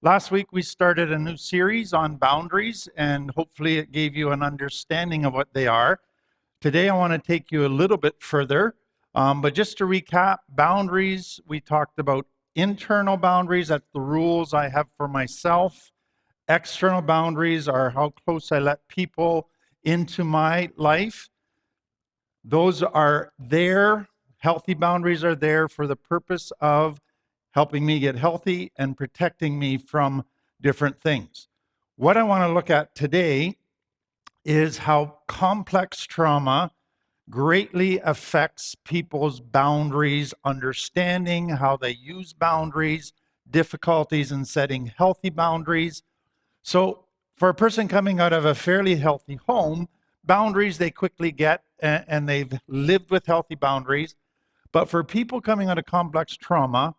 Last week, we started a new series on boundaries, and hopefully, it gave you an understanding of what they are. Today, I want to take you a little bit further. But just to recap, boundaries, we talked about internal boundaries, that's the rules I have for myself. External boundaries are how close I let people into my life. Those are there. Healthy boundaries are there for the purpose of helping me get healthy and protecting me from different things. What I want to look at today is how complex trauma greatly affects people's boundaries, understanding how they use boundaries, difficulties in setting healthy boundaries. So, for a person coming out of a fairly healthy home, boundaries they quickly get and they've lived with healthy boundaries. But for people coming out of complex trauma,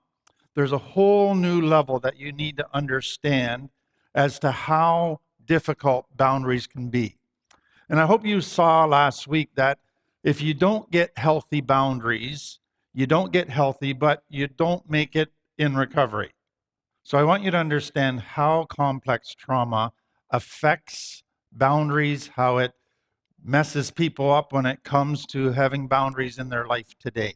there's a whole new level that you need to understand as to how difficult boundaries can be. And I hope you saw last week that if you don't get healthy boundaries, you don't get healthy, but you don't make it in recovery. So I want you to understand how complex trauma affects boundaries, how it messes people up when it comes to having boundaries in their life today.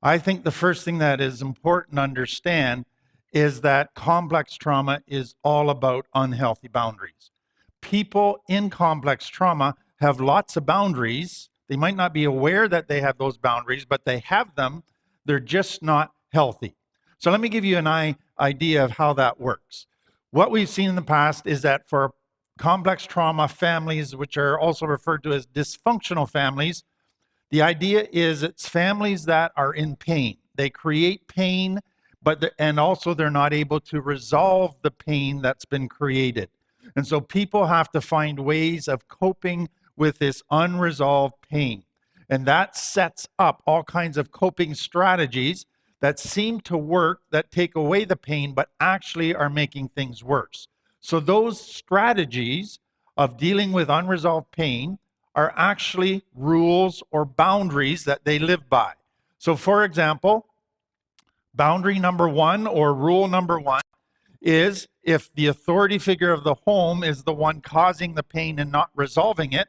I think the first thing that is important to understand is that complex trauma is all about unhealthy boundaries. People in complex trauma have lots of boundaries. They might not be aware that they have those boundaries, but they have them. They're just not healthy. So let me give you an idea of how that works. What we've seen in the past is that for complex trauma families, which are also referred to as dysfunctional families, the idea is it's families that are in pain. They create pain, and also they're not able to resolve the pain that's been created. And so people have to find ways of coping with this unresolved pain. And that sets up all kinds of coping strategies that seem to work, that take away the pain, but actually are making things worse. So those strategies of dealing with unresolved pain are actually rules or boundaries that they live by. So for example, boundary number one or rule number one is if the authority figure of the home is the one causing the pain and not resolving it,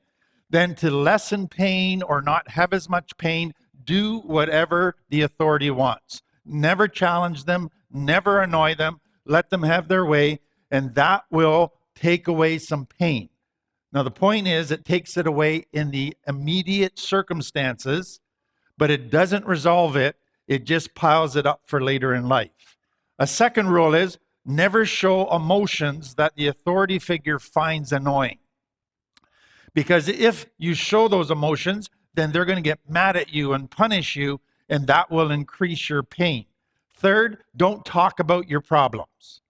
then to lessen pain or not have as much pain, do whatever the authority wants. Never challenge them, never annoy them, let them have their way, and that will take away some pain. Now, the point is, it takes it away in the immediate circumstances, but it doesn't resolve it. It just piles it up for later in life. A second rule is never show emotions that the authority figure finds annoying. Because if you show those emotions, then they're going to get mad at you and punish you, and that will increase your pain. Third, don't talk about your problems.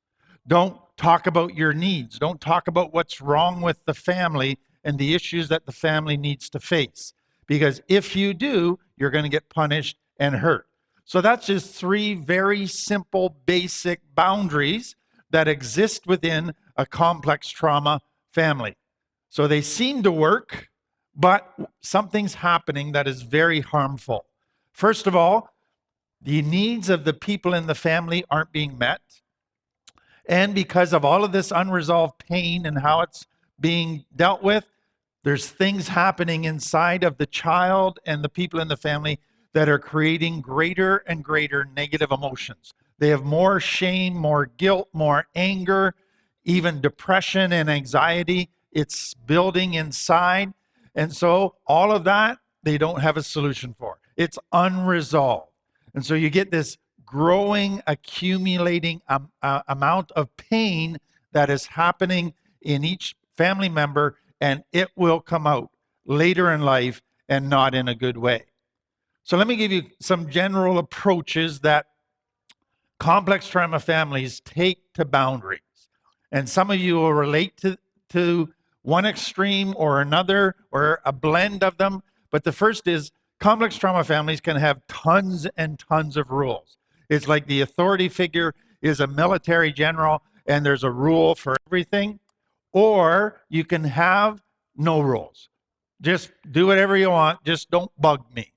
Don't talk about your needs. Don't talk about what's wrong with the family and the issues that the family needs to face. Because if you do, you're going to get punished and hurt. So that's just three very simple, basic boundaries that exist within a complex trauma family. So they seem to work, but something's happening that is very harmful. First of all, the needs of the people in the family aren't being met. And because of all of this unresolved pain and how it's being dealt with, there's things happening inside of the child and the people in the family that are creating greater and greater negative emotions. They have more shame, more guilt, more anger, even depression and anxiety. It's building inside. And so all of that, they don't have a solution for. It's unresolved. And so you get this growing, accumulating amount of pain that is happening in each family member, and it will come out later in life and not in a good way. So let me give you some general approaches that complex trauma families take to boundaries. And some of you will relate to one extreme or another or a blend of them. But the first is complex trauma families can have tons and tons of rules. It's like the authority figure is a military general and there's a rule for everything. Or you can have no rules. Just do whatever you want. Just don't bug me.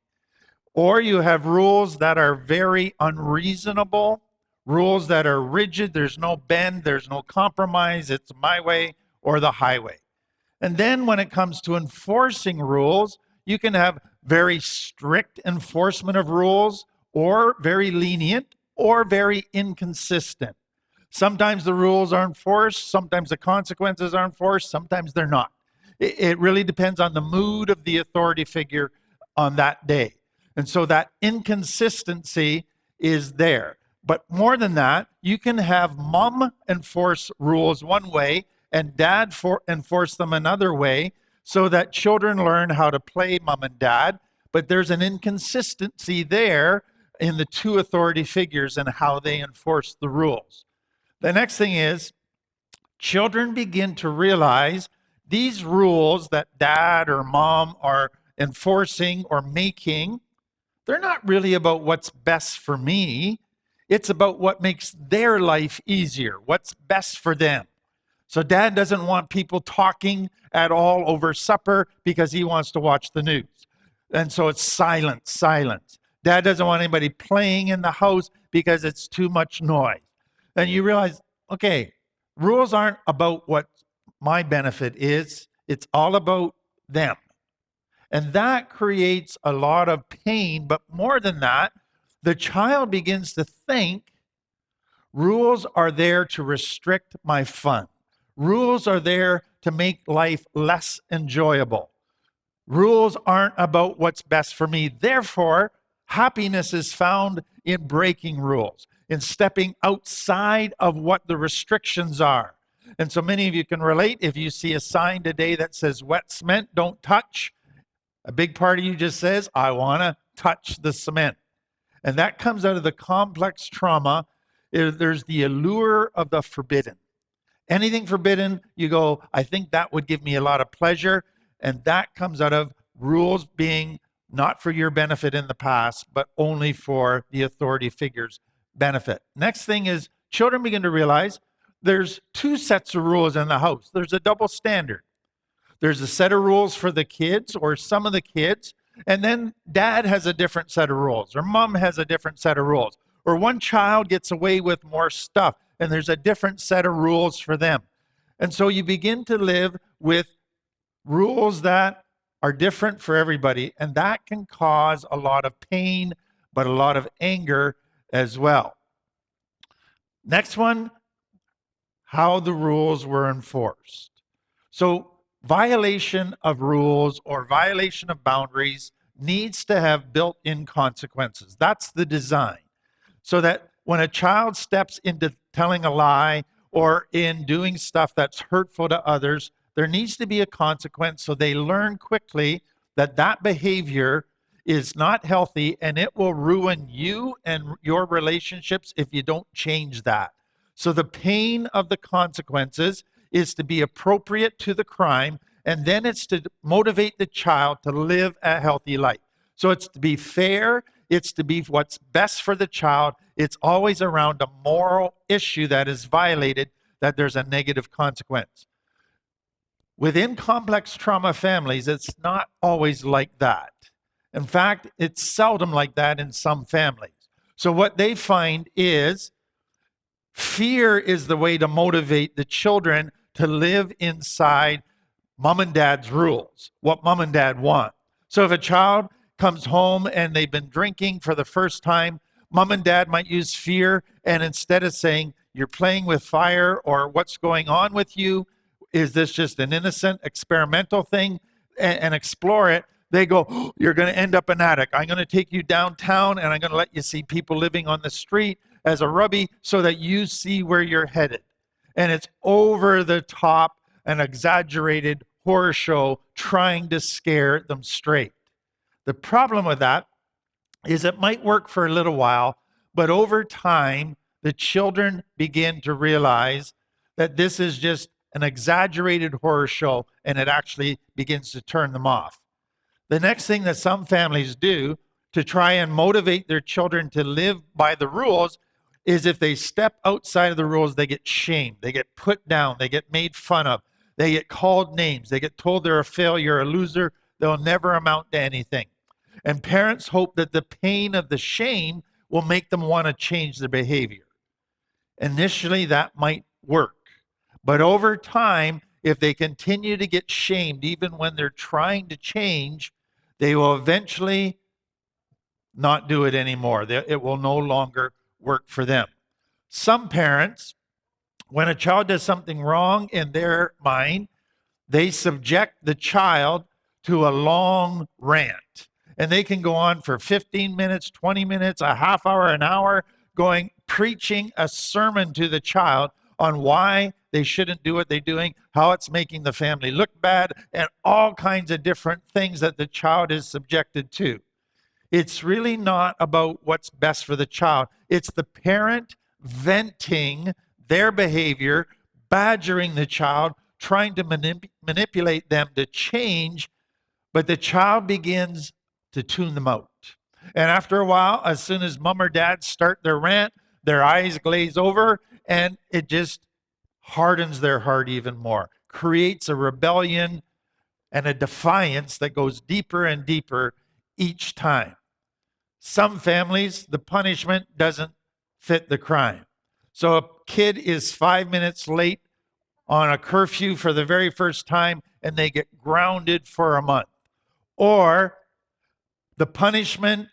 Or you have rules that are very unreasonable, rules that are rigid, there's no bend, there's no compromise, it's my way or the highway. And then when it comes to enforcing rules, you can have very strict enforcement of rules, or very lenient, or very inconsistent. Sometimes the rules are enforced, sometimes the consequences are enforced, sometimes they're not. It really depends on the mood of the authority figure on that day. And so that inconsistency is there. But more than that, you can have mom enforce rules one way and dad enforce them another way, so that children learn how to play mom and dad. But there's an inconsistency there in the two authority figures and how they enforce the rules. The next thing is, children begin to realize these rules that dad or mom are enforcing or making, they're not really about what's best for me. It's about what makes their life easier, what's best for them. So dad doesn't want people talking at all over supper because he wants to watch the news. And so it's silence, silence. Dad doesn't want anybody playing in the house because it's too much noise. And you realize, okay, rules aren't about what my benefit is. It's all about them. And that creates a lot of pain. But more than that, the child begins to think rules are there to restrict my fun. Rules are there to make life less enjoyable. Rules aren't about what's best for me. Therefore, happiness is found in breaking rules, in stepping outside of what the restrictions are. And so many of you can relate. If you see a sign today that says wet cement, don't touch, a big part of you just says, I want to touch the cement. And that comes out of the complex trauma. There's the allure of the forbidden. Anything forbidden, you go, I think that would give me a lot of pleasure. And that comes out of rules being not for your benefit in the past, but only for the authority figure's benefit. Next thing is, children begin to realize there's two sets of rules in the house. There's a double standard. There's a set of rules for the kids or some of the kids, and then dad has a different set of rules, or mom has a different set of rules, or one child gets away with more stuff, and there's a different set of rules for them. And so you begin to live with rules that are different for everybody, and that can cause a lot of pain, but a lot of anger as well. Next one, how the rules were enforced. So violation of rules or violation of boundaries needs to have built-in consequences. That's the design. So that when a child steps into telling a lie or in doing stuff that's hurtful to others, there needs to be a consequence so they learn quickly that that behavior is not healthy and it will ruin you and your relationships if you don't change that. So the pain of the consequences is to be appropriate to the crime, and then it's to motivate the child to live a healthy life. So it's to be fair, it's to be what's best for the child. It's always around a moral issue that is violated, that there's a negative consequence. Within complex trauma families, it's not always like that. In fact, it's seldom like that in some families. So what they find is fear is the way to motivate the children to live inside mom and dad's rules, what mom and dad want. So if a child comes home and they've been drinking for the first time, mom and dad might use fear, and instead of saying, you're playing with fire or what's going on with you, is this just an innocent experimental thing, and explore it, they go, oh, you're going to end up an addict. I'm going to take you downtown and I'm going to let you see people living on the street as a rubby so that you see where you're headed. And it's over the top, an exaggerated horror show trying to scare them straight. The problem with that is it might work for a little while, but over time, the children begin to realize that this is just an exaggerated horror show, and it actually begins to turn them off. The next thing that some families do to try and motivate their children to live by the rules is if they step outside of the rules, they get shamed, they get put down, they get made fun of, they get called names, they get told they're a failure, a loser, they'll never amount to anything. And parents hope that the pain of the shame will make them want to change their behavior. Initially, that might work. But over time, if they continue to get shamed, even when they're trying to change, they will eventually not do it anymore. It will no longer work for them. Some parents, when a child does something wrong in their mind, they subject the child to a long rant. And they can go on for 15 minutes, 20 minutes, a half hour, an hour, preaching a sermon to the child on why they shouldn't do what they're doing, how it's making the family look bad, and all kinds of different things that the child is subjected to. It's really not about what's best for the child. It's the parent venting their behavior, badgering the child, trying to manipulate them to change, but the child begins to tune them out. And after a while, as soon as mom or dad start their rant, their eyes glaze over, and it just hardens their heart even more, creates a rebellion and a defiance that goes deeper and deeper each time. Some families, the punishment doesn't fit the crime. So a kid is 5 minutes late on a curfew for the very first time, and they get grounded for a month. Or the punishment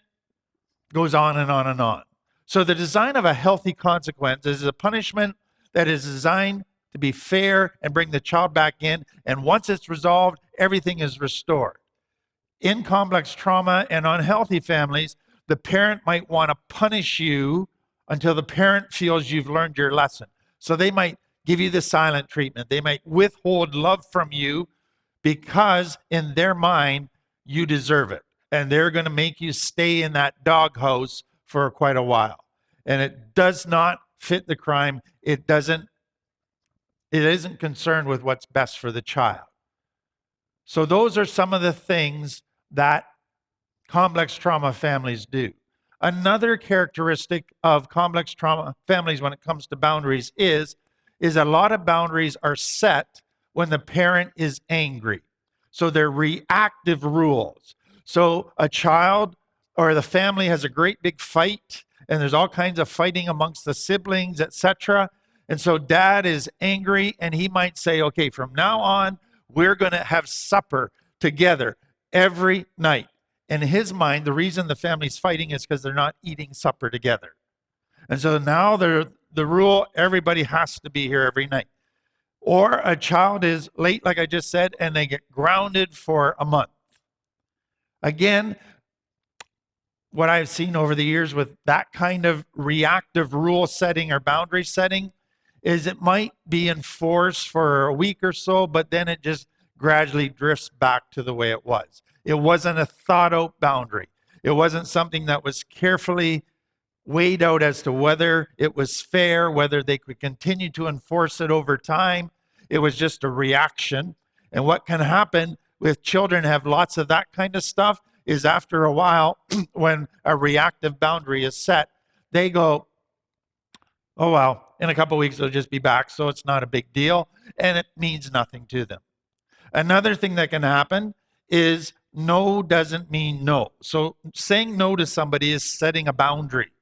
goes on and on and on. So the design of a healthy consequence is a punishment that is designed to be fair and bring the child back in. And once it's resolved, everything is restored. In complex trauma and unhealthy families, the parent might want to punish you until the parent feels you've learned your lesson. So they might give you the silent treatment. They might withhold love from you because in their mind, you deserve it. And they're going to make you stay in that doghouse for quite a while. And it does not fit the crime. It isn't concerned with what's best for the child. So those are some of the things that complex trauma families do. Another characteristic of complex trauma families when it comes to boundaries is a lot of boundaries are set when the parent is angry. So they're reactive rules. So a child or the family has a great big fight, and there's all kinds of fighting amongst the siblings, etc. And so dad is angry, and he might say, okay, from now on, we're going to have supper together every night. In his mind, the reason the family's fighting is because they're not eating supper together. And so now the rule, everybody has to be here every night. Or a child is late, like I just said, and they get grounded for a month. Again, what I've seen over the years with that kind of reactive rule setting or boundary setting is it might be enforced for a week or so, but then it just gradually drifts back to the way it was. It wasn't a thought out boundary. It wasn't something that was carefully weighed out as to whether it was fair, whether they could continue to enforce it over time. It was just a reaction. And what can happen with children have lots of that kind of stuff is after a while, when a reactive boundary is set, they go, oh, well, in a couple of weeks, they'll just be back, so it's not a big deal, and it means nothing to them. Another thing that can happen is no doesn't mean no. So saying no to somebody is setting a boundary.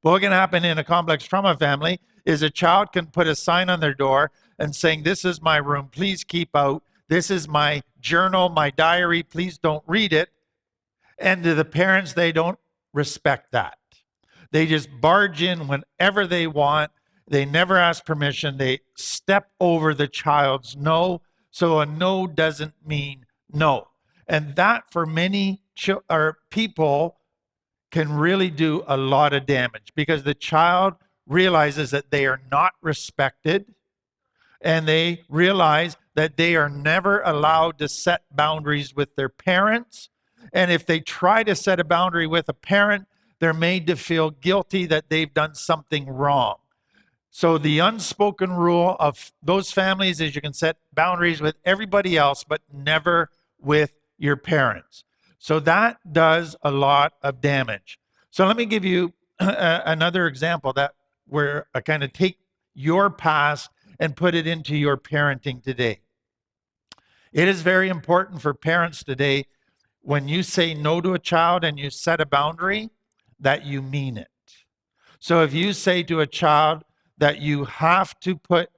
But what can happen in a complex trauma family is a child can put a sign on their door and saying, this is my room, please keep out. This is my journal, my diary, please don't read it. And to the parents, they don't respect that. They just barge in whenever they want. They never ask permission. They step over the child's no. So a no doesn't mean no. And that for many people can really do a lot of damage because the child realizes that they are not respected, and they realize that they are never allowed to set boundaries with their parents. And if they try to set a boundary with a parent, they're made to feel guilty that they've done something wrong. So the unspoken rule of those families is you can set boundaries with everybody else, but never with your parents. So that does a lot of damage. So let me give you another example where I kind of take your past and put it into your parenting today. It is very important for parents today, when you say no to a child and you set a boundary, that you mean it. So if you say to a child that you have to put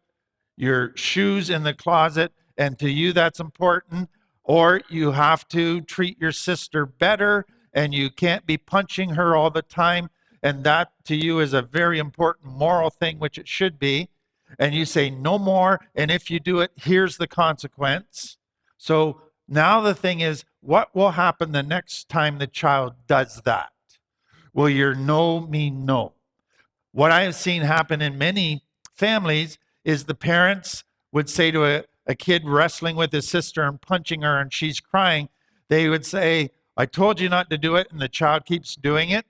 your shoes in the closet, and to you that's important, or you have to treat your sister better and you can't be punching her all the time, and that to you is a very important moral thing, which it should be, and you say no more, and if you do it, here's the consequence. So now the thing is, what will happen the next time the child does that? Will your no mean no? What I have seen happen in many families is the parents would say to a kid wrestling with his sister and punching her and she's crying, they would say, I told you not to do it, and the child keeps doing it.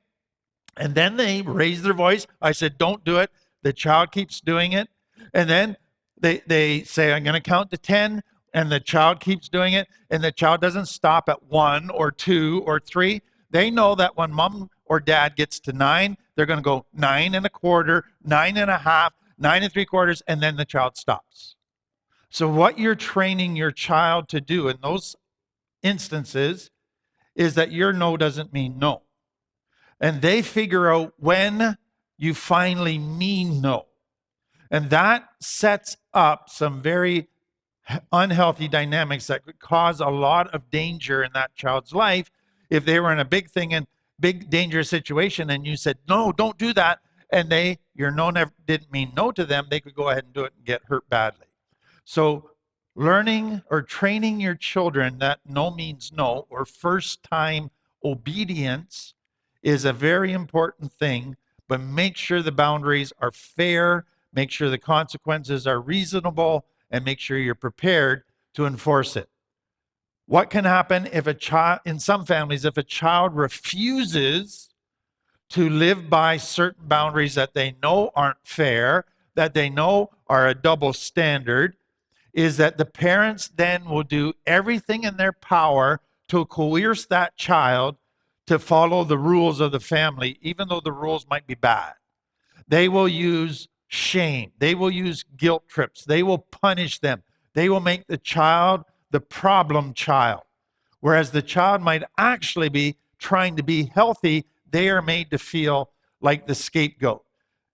And then they raise their voice. I said, don't do it. The child keeps doing it. And then they say, I'm going to count to 10, and the child keeps doing it, and the child doesn't stop at 1 or 2 or 3. They know that when mom or dad gets to 9, they're going to go 9 1/4, 9 1/2, 9 3/4, and then the child stops. So what you're training your child to do in those instances is that your no doesn't mean no. And they figure out when you finally mean no. And that sets up some very unhealthy dynamics that could cause a lot of danger in that child's life if they were in a big thing and big dangerous situation and you said, no, don't do that. And your no never didn't mean no to them, they could go ahead and do it and get hurt badly. So learning or training your children that no means no, or first time obedience, is a very important thing, but make sure the boundaries are fair, make sure the consequences are reasonable, and make sure you're prepared to enforce it. What can happen if a child, in some families, if a child refuses to live by certain boundaries that they know aren't fair, that they know are a double standard, is that the parents then will do everything in their power to coerce that child to follow the rules of the family, even though the rules might be bad. They will use shame. They will use guilt trips. They will punish them. They will make the child the problem child. Whereas the child might actually be trying to be healthy, they are made to feel like the scapegoat.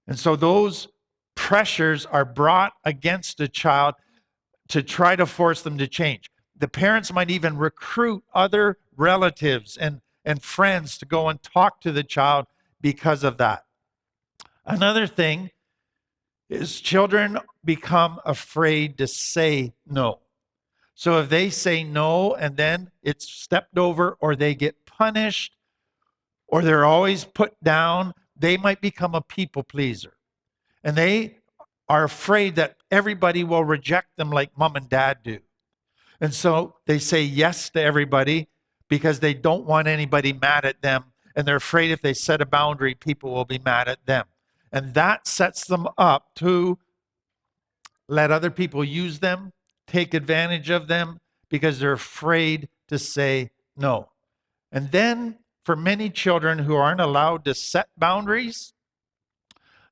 And so those pressures are brought against a child to try to force them to change. The parents might even recruit other relatives and friends to go and talk to the child because of that. Another thing is children become afraid to say no. So if they say no and then it's stepped over, or they get punished, or they're always put down, they might become a people pleaser. And they are afraid that everybody will reject them like mom and dad do. And so they say yes to everybody because they don't want anybody mad at them. And they're afraid if they set a boundary, people will be mad at them. And that sets them up to let other people use them, take advantage of them, because they're afraid to say no. And then for many children who aren't allowed to set boundaries,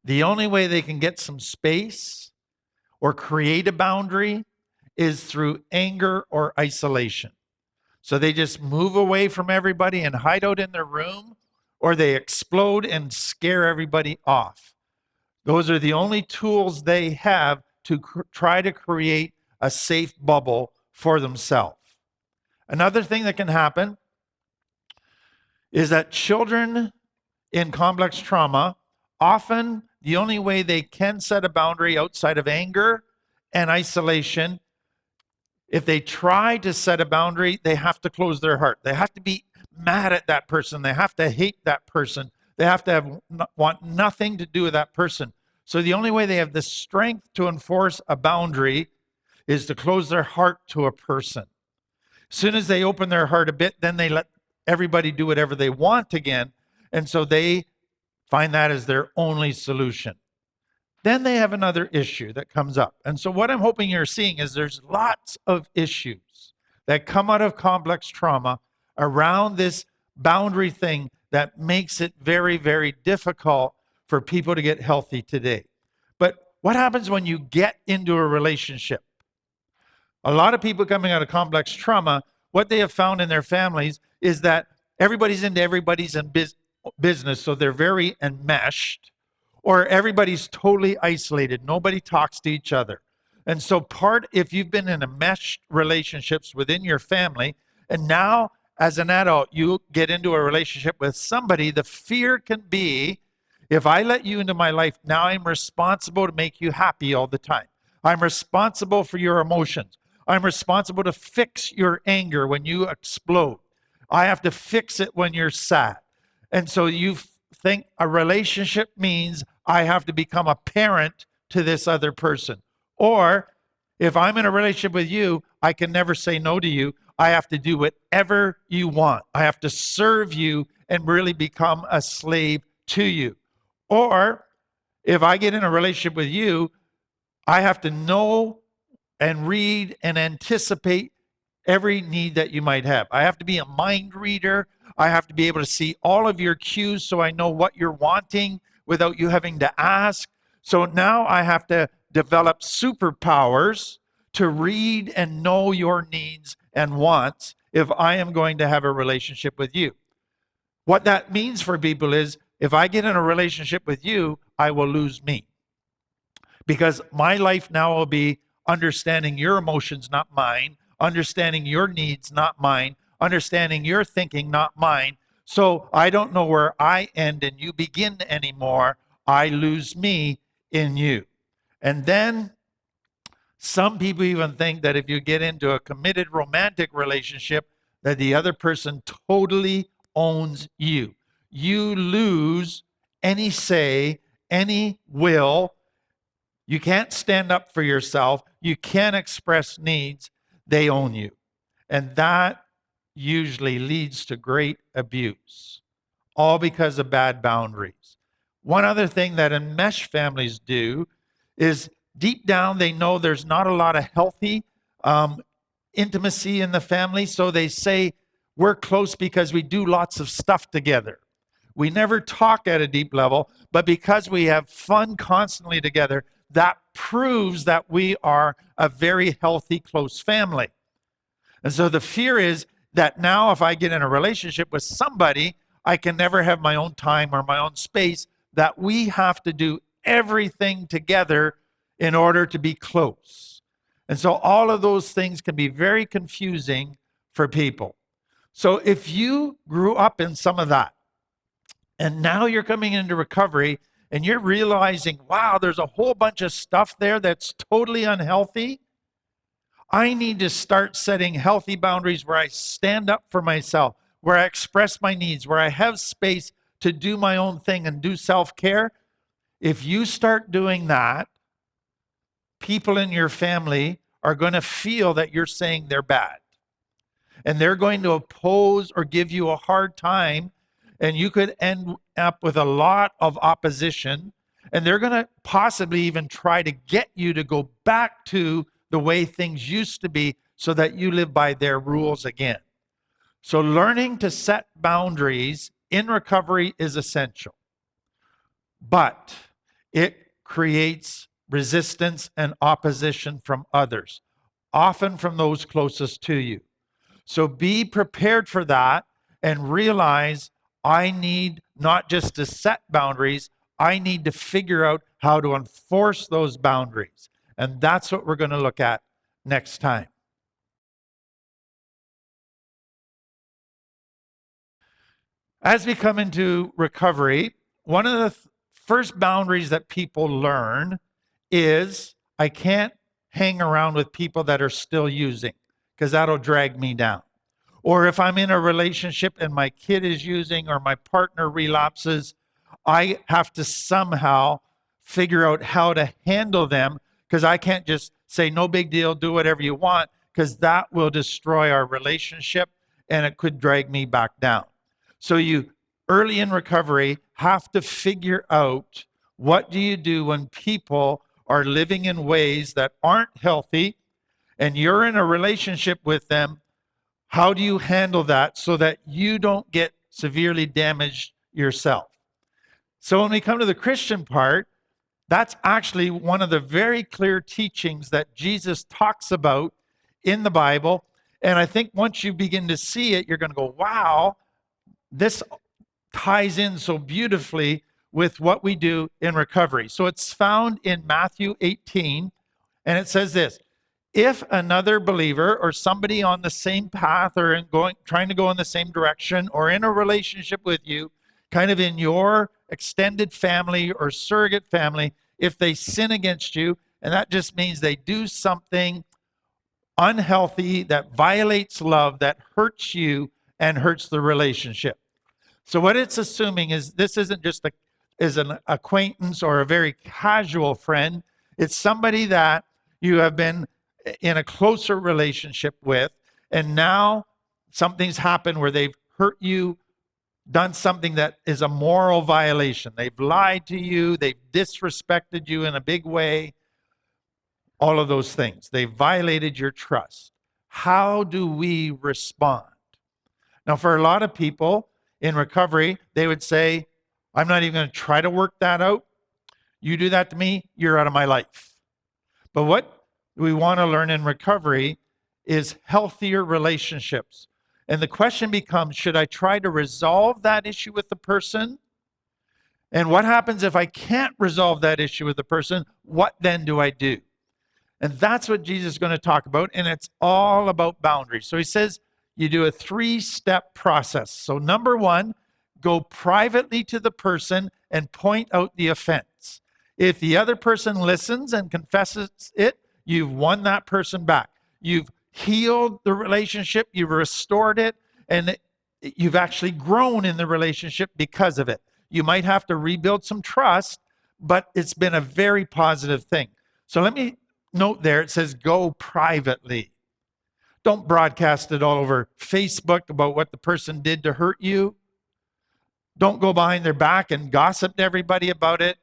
the only way they can get some space or create a boundary is through anger or isolation. So they just move away from everybody and hide out in their room, or they explode and scare everybody off. Those are the only tools they have to try to create a safe bubble for themselves. Another thing that can happen is that children in complex trauma, often the only way they can set a boundary outside of anger and isolation, if they try to set a boundary, they have to close their heart. They have to be mad at that person. They have to hate that person. They have to want nothing to do with that person. So the only way they have the strength to enforce a boundary is to close their heart to a person. As soon as they open their heart a bit, then they let everybody do whatever they want again. And so they find that as their only solution. Then they have another issue that comes up. And so what I'm hoping you're seeing is there's lots of issues that come out of complex trauma around this boundary thing that makes it very, very difficult for people to get healthy today. But what happens when you get into a relationship? A lot of people coming out of complex trauma, what they have found in their families is that everybody's into everybody's business, so they're very enmeshed, or everybody's totally isolated. Nobody talks to each other. And so if you've been in a meshed relationships within your family, and now as an adult, you get into a relationship with somebody, the fear can be, if I let you into my life, now I'm responsible to make you happy all the time. I'm responsible for your emotions. I'm responsible to fix your anger when you explode. I have to fix it when you're sad. And so you think a relationship means I have to become a parent to this other person. Or if I'm in a relationship with you, I can never say no to you. I have to do whatever you want. I have to serve you and really become a slave to you. Or if I get in a relationship with you, I have to know and read and anticipate every need that you might have. I have to be a mind reader. I have to be able to see all of your cues so I know what you're wanting without you having to ask. So now I have to develop superpowers to read and know your needs and wants if I am going to have a relationship with you. What that means for people is if I get in a relationship with you, I will lose me. Because my life now will be understanding your emotions, not mine, understanding your needs, not mine, understanding your thinking, not mine. So I don't know where I end and you begin anymore. I lose me in you. And then some people even think that if you get into a committed romantic relationship, that the other person totally owns you. You lose any say, any will. You can't stand up for yourself. You can't express needs. They own you. And that usually leads to great abuse, all because of bad boundaries. One other thing that enmeshed families do is deep down they know there's not a lot of healthy intimacy in the family. So they say, we're close because we do lots of stuff together. We never talk at a deep level, but because we have fun constantly together, that proves that we are a very healthy, close family. And so the fear is that now if I get in a relationship with somebody, I can never have my own time or my own space, that we have to do everything together in order to be close. And so all of those things can be very confusing for people. So if you grew up in some of that, and now you're coming into recovery and you're realizing, wow, there's a whole bunch of stuff there that's totally unhealthy. I need to start setting healthy boundaries where I stand up for myself, where I express my needs, where I have space to do my own thing and do self-care. If you start doing that, people in your family are going to feel that you're saying they're bad. And they're going to oppose or give you a hard time. And you could end up with a lot of opposition. And they're going to possibly even try to get you to go back to the way things used to be so that you live by their rules again. So learning to set boundaries in recovery is essential. But it creates resistance and opposition from others, often from those closest to you. So be prepared for that and realize I need not just to set boundaries, I need to figure out how to enforce those boundaries. And that's what we're going to look at next time. As we come into recovery, one of the first boundaries that people learn is I can't hang around with people that are still using because that'll drag me down. Or if I'm in a relationship and my kid is using or my partner relapses, I have to somehow figure out how to handle them because I can't just say, no big deal, do whatever you want, because that will destroy our relationship and it could drag me back down. So you, early in recovery, have to figure out what do you do when people are living in ways that aren't healthy and you're in a relationship with them. How do you handle that so that you don't get severely damaged yourself? So when we come to the Christian part, that's actually one of the very clear teachings that Jesus talks about in the Bible. And I think once you begin to see it, you're going to go, wow, this ties in so beautifully with what we do in recovery. So it's found in Matthew 18, and it says this: if another believer or somebody on the same path or trying to go in the same direction or in a relationship with you, kind of in your extended family or surrogate family, if they sin against you, and that just means they do something unhealthy that violates love, that hurts you and hurts the relationship. So what it's assuming is this isn't just an acquaintance or a very casual friend. It's somebody that you have been in a closer relationship with, and now something's happened where they've hurt you, done something that is a moral violation. They've lied to you, they've disrespected you in a big way, all of those things. They've violated your trust. How do we respond? Now, for a lot of people in recovery, they would say, I'm not even going to try to work that out. You do that to me, you're out of my life. But what we want to learn in recovery is healthier relationships. And the question becomes, should I try to resolve that issue with the person? And what happens if I can't resolve that issue with the person? What then do I do? And that's what Jesus is going to talk about. And it's all about boundaries. So he says you do a 3-step process. So number 1, go privately to the person and point out the offense. If the other person listens and confesses it, you've won that person back. You've healed the relationship, you've restored it, and you've actually grown in the relationship because of it. You might have to rebuild some trust, but it's been a very positive thing. So let me note there, it says go privately. Don't broadcast it all over Facebook about what the person did to hurt you. Don't go behind their back and gossip to everybody about it.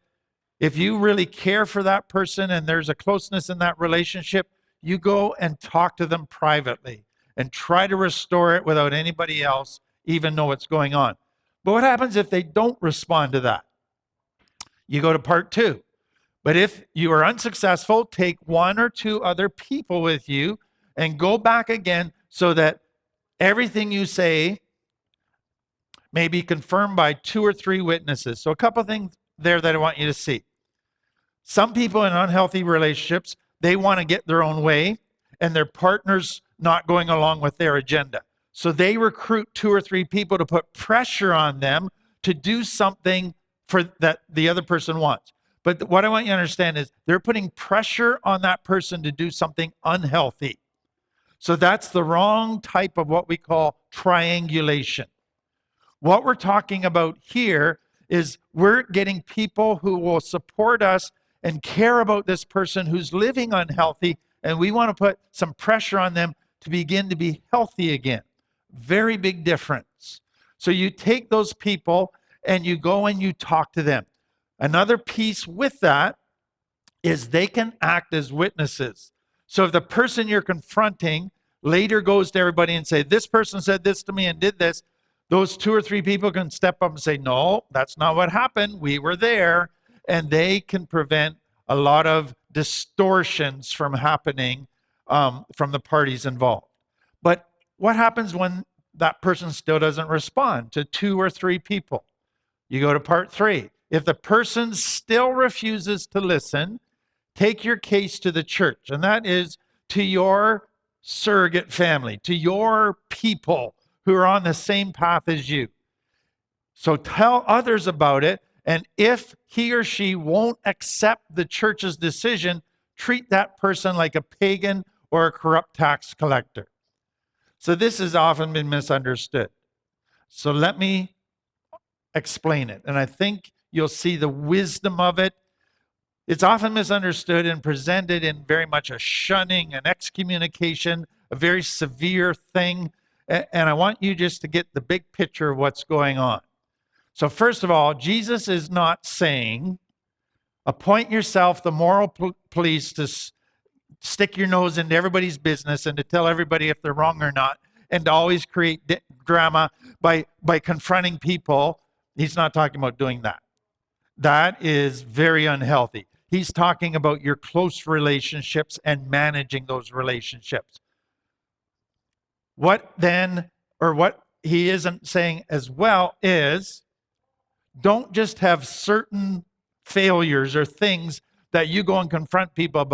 If you really care for that person and there's a closeness in that relationship, you go and talk to them privately and try to restore it without anybody else even know what's going on. But what happens if they don't respond to that? You go to part 2. But if you are unsuccessful, take 1 or 2 other people with you and go back again so that everything you say may be confirmed by 2 or 3 witnesses. So a couple of things there that I want you to see. Some people in unhealthy relationships, they want to get their own way and their partner's not going along with their agenda. So they recruit 2 or 3 people to put pressure on them to do something that the other person wants. But what I want you to understand is they're putting pressure on that person to do something unhealthy. So that's the wrong type of what we call triangulation. What we're talking about here is we're getting people who will support us and care about this person who's living unhealthy, and we want to put some pressure on them to begin to be healthy again. Very big difference. So you take those people and you go and you talk to them. Another piece with that is they can act as witnesses. So if the person you're confronting later goes to everybody and say, this person said this to me and did this, those 2 or 3 people can step up and say, no, that's not what happened. We were there. And they can prevent a lot of distortions from happening from the parties involved. But what happens when that person still doesn't respond to 2 or 3 people? You go to part 3. If the person still refuses to listen, take your case to the church, and that is to your surrogate family, to your people who are on the same path as you. So tell others about it, and if he or she won't accept the church's decision, treat that person like a pagan or a corrupt tax collector. So this has often been misunderstood. So let me explain it, and I think you'll see the wisdom of it. It's often misunderstood and presented in very much a shunning, an excommunication, a very severe thing. And I want you just to get the big picture of what's going on. So first of all, Jesus is not saying, appoint yourself the moral police to stick your nose into everybody's business and to tell everybody if they're wrong or not, and to always create drama by confronting people. He's not talking about doing that. That is very unhealthy. He's talking about your close relationships and managing those relationships. What then, or what he isn't saying as well, is Don't just have certain failures or things that you go and confront people about.